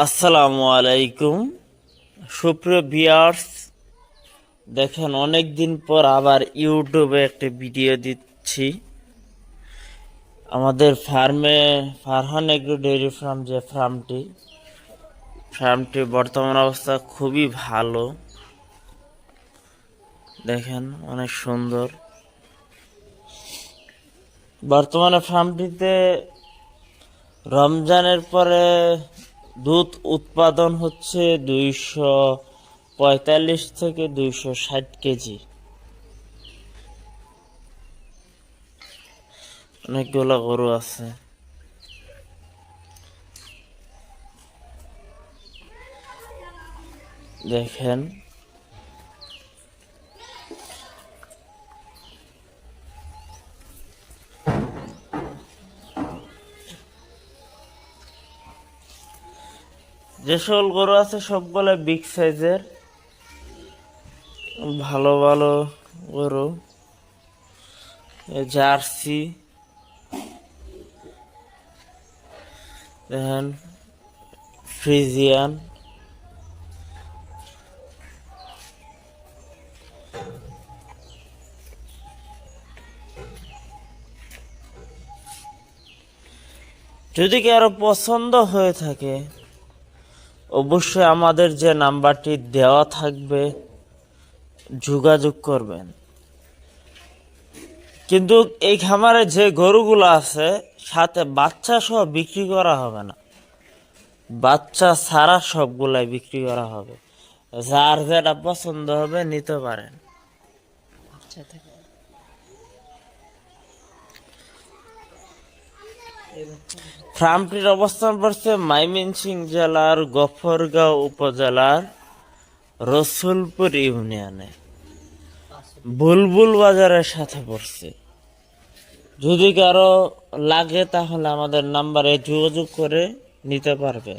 আসসালামু আলাইকুম সুপ্রিয় ভিউয়ার্স, দেখেন অনেক দিন পর আবার ইউটিউবে একটা ভিডিও দিচ্ছি। আমাদের ফার্মে ফারহান এগ্রো ডেইরি ফার্ম, যে ফার্মটি বর্তমান অবস্থা খুবই ভালো। দেখেন অনেক সুন্দর। বর্তমানে ফার্মটিতে রমজানের পরে দুধ উৎপাদন হচ্ছে 245 থেকে 260 কেজি। অনেকগুলো গরু আছে। দেখেন যে সকল গরু আছে সবগুলো বিগ সাইজের, ভালো ভালো গরু। জার্সি দেখেন, ফ্রিজিয়ান, যদি কারো পছন্দ হয়ে থাকে অবশ্যই আমাদের যে নাম্বারটি দেওয়া থাকবে যোগাযোগ করবেন। কিন্তু এই খামারে যে গরুগুলো আছে সাথে বাচ্চা সহ বিক্রি করা হবে না, বাচ্চা ছাড়া সবগুলাই বিক্রি করা হবে। যার যেটা পছন্দ হবে নিতে পারেন। ফার্মটির অবস্থান পড়ছে ময়মনসিংহ জেলার গফরগাঁও উপজেলার রসুলপুর ইউনিয়নে, বুলবুল বাজারের সাথে পড়ছে। যদি কারো লাগে তাহলে আমাদের নাম্বারে যোগাযোগ করে নিতে পারবে।